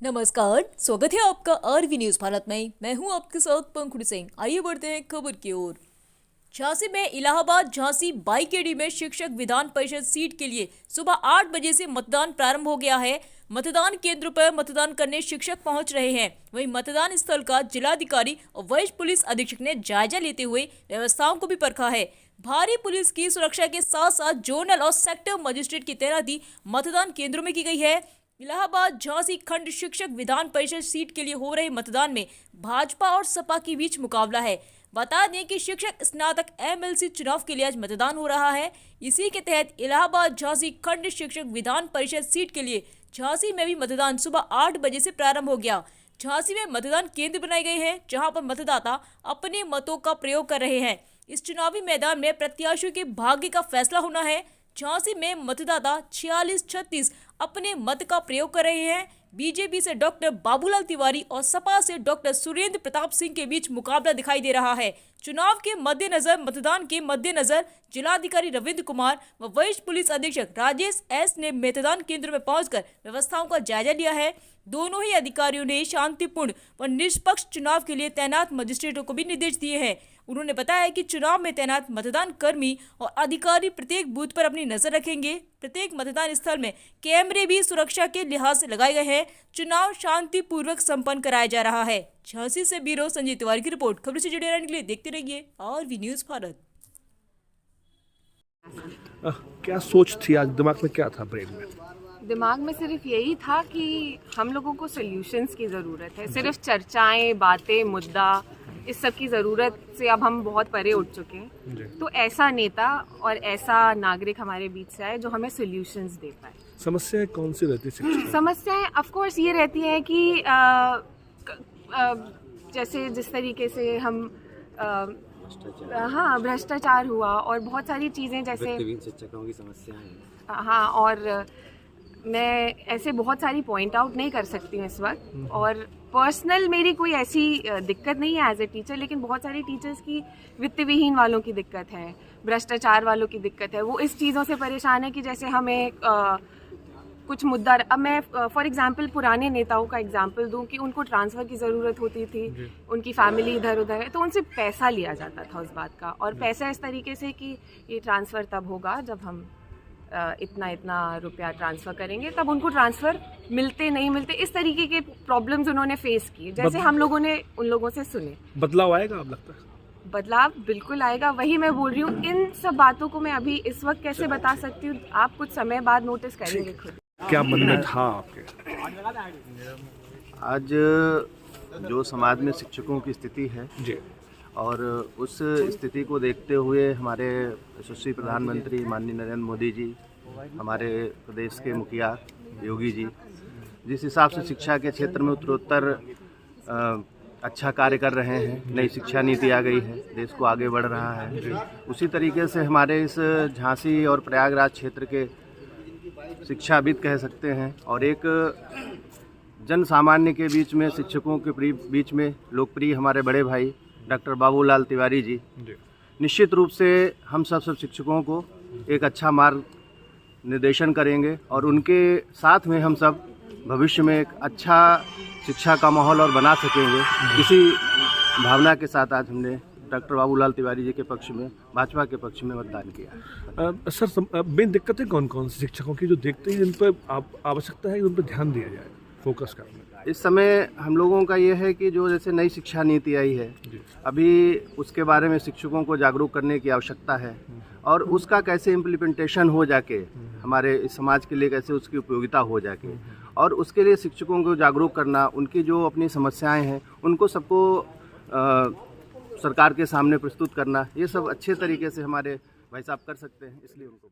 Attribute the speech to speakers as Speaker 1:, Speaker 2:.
Speaker 1: नमस्कार, स्वागत है आपका आरवी न्यूज भारत में। मैं हूं आपके साथ पंखुड़ी सिंह। आइए बढ़ते हैं खबर की ओर। झांसी में इलाहाबाद झांसी बाईकेडी में शिक्षक विधान परिषद सीट के लिए सुबह 8 बजे से मतदान प्रारंभ हो गया है। मतदान केंद्र पर मतदान करने शिक्षक पहुंच रहे हैं। वहीं मतदान स्थल का जिलाधिकारी और वरिष्ठ पुलिस अधीक्षक ने जायजा लेते हुए व्यवस्थाओं को भी परखा है। भारी पुलिस की सुरक्षा के साथ साथ जोनल और सेक्टर मजिस्ट्रेट की तैनाती मतदान केंद्रों में की गई है। इलाहाबाद झांसी खंड शिक्षक विधान परिषद सीट के लिए हो रहे मतदान में भाजपा और सपा के बीच मुकाबला है। बता दें कि शिक्षक स्नातक एमएलसी चुनाव के लिए आज मतदान हो रहा है। इसी के तहत इलाहाबाद झांसी खंड शिक्षक विधान परिषद सीट के लिए झांसी में भी मतदान सुबह 8 बजे से प्रारंभ हो गया। झांसी में मतदान केंद्र बनाए गए हैं, जहां पर मतदाता अपने मतों का प्रयोग कर रहे हैं। इस चुनावी मैदान में प्रत्याशियों के भाग्य का फैसला होना है। झांसी में मतदाता 46-36 अपने मत का प्रयोग कर रहे हैं। बीजेपी से डॉक्टर बाबूलाल तिवारी और सपा से डॉक्टर सुरेंद्र प्रताप सिंह के बीच मुकाबला दिखाई दे रहा है। चुनाव के मद्देनजर मतदान के मद्देनजर जिलाधिकारी रविंद्र कुमार व वरिष्ठ पुलिस अधीक्षक राजेश एस ने मतदान केंद्र में पहुंचकर व्यवस्थाओं का जायजा लिया है। दोनों ही अधिकारियों ने शांतिपूर्ण व निष्पक्ष चुनाव के लिए तैनात मजिस्ट्रेटों को भी निर्देश दिए हैं। उन्होंने बताया कि चुनाव में तैनात मतदान कर्मी और अधिकारी प्रत्येक बूथ पर अपनी नजर रखेंगे। प्रत्येक मतदान स्थल में कैमरे भी सुरक्षा के लिहाज से लगाए गए हैं। चुनाव शांतिपूर्वक संपन्न कराया जा रहा है। झांसी से ब्यूरो संजय तिवारी की रिपोर्ट। खबर से जुड़े रहने के लिए देखते रहिए आरवी न्यूज भारत।
Speaker 2: क्या सोच थी आज, दिमाग में क्या था ब्रेन में?
Speaker 3: दिमाग में सिर्फ यही था कि हम लोगों को सॉल्यूशंस की ज़रूरत है। सिर्फ चर्चाएं, बातें, मुद्दा, इस सब की ज़रूरत से अब हम बहुत परे उठ चुके हैं। तो ऐसा नेता और ऐसा नागरिक हमारे बीच से आए जो हमें सॉल्यूशंस दे पाए।
Speaker 2: समस्याएं कौन सी रहती है?
Speaker 3: समस्याएं ऑफ कोर्स ये रहती है कि जैसे जिस तरीके से हम भ्रष्टाचार हुआ और बहुत सारी चीज़ें, जैसे
Speaker 4: शिक्षकों की समस्या है।
Speaker 3: हाँ, और मैं ऐसे बहुत सारी पॉइंट आउट नहीं कर सकती हूँ इस वक्त। और पर्सनल मेरी कोई ऐसी दिक्कत नहीं है एज ए टीचर, लेकिन बहुत सारे टीचर्स की वित्त विहीन वालों की दिक्कत है, भ्रष्टाचार वालों की दिक्कत है। वो इस चीज़ों से परेशान है कि जैसे हमें कुछ मुद्दा, अब मैं फॉर एग्जांपल पुराने नेताओं का एग्जांपल दूं कि उनको ट्रांसफ़र की ज़रूरत होती थी, उनकी फैमिली इधर उधर है, तो उनसे पैसा लिया जाता था उस बात का। और पैसा इस तरीके से कि ये ट्रांसफ़र तब होगा जब हम इतना रुपया ट्रांसफ़र करेंगे, तब उनको ट्रांसफ़र मिलते नहीं मिलते, इस तरीके के प्रॉब्लम्स उन्होंने फेस किए। जैसे हम लोगों ने उन लोगों से सुने।
Speaker 2: बदलाव आएगा अब लगता है?
Speaker 3: बदलाव बिल्कुल आएगा, वही मैं बोल रही हूँ। इन सब बातों को मैं अभी इस वक्त कैसे बता सकती हूँ, आप कुछ समय बाद नोटिस करेंगे खुद।
Speaker 2: क्या मन में था आपके?
Speaker 4: आज जो समाज में शिक्षकों की स्थिति है
Speaker 2: जी,
Speaker 4: और उस स्थिति को देखते हुए हमारे यशस्वी प्रधानमंत्री माननीय नरेंद्र मोदी जी, हमारे प्रदेश के मुखिया योगी जी, जिस हिसाब से शिक्षा के क्षेत्र में उत्तरोत्तर अच्छा कार्य कर रहे हैं, नई शिक्षा नीति आ गई है, देश को आगे बढ़ रहा है, उसी तरीके से हमारे इस झांसी और प्रयागराज क्षेत्र के शिक्षाविद कह सकते हैं और एक जन सामान्य के बीच में, शिक्षकों के बीच में लोकप्रिय हमारे बड़े भाई डॉक्टर बाबूलाल तिवारी जी निश्चित रूप से हम सब शिक्षकों को एक अच्छा मार्ग निर्देशन करेंगे और उनके साथ में हम सब भविष्य में एक अच्छा शिक्षा का माहौल और बना सकेंगे। इसी भावना के साथ आज हमने डॉक्टर बाबूलाल तिवारी जी के पक्ष में, भाजपा के पक्ष में मतदान किया।
Speaker 2: सर, मेन दिक्कतें कौन कौन सी शिक्षकों की जो देखते हैं, जिन पर आवश्यकता है कि उन पर ध्यान दिया जाए, फोकस करना?
Speaker 4: इस समय हम लोगों का ये है कि जो जैसे नई शिक्षा नीति आई है, अभी उसके बारे में शिक्षकों को जागरूक करने की आवश्यकता है और उसका कैसे इम्प्लीमेंटेशन हो जाके हमारे इस समाज के लिए कैसे उसकी उपयोगिता हो जाके, और उसके लिए शिक्षकों को जागरूक करना, उनकी जो अपनी समस्याएं हैं उनको सबको सरकार के सामने प्रस्तुत करना, ये सब अच्छे तरीके से हमारे भाई साहब कर सकते हैं, इसलिए उनको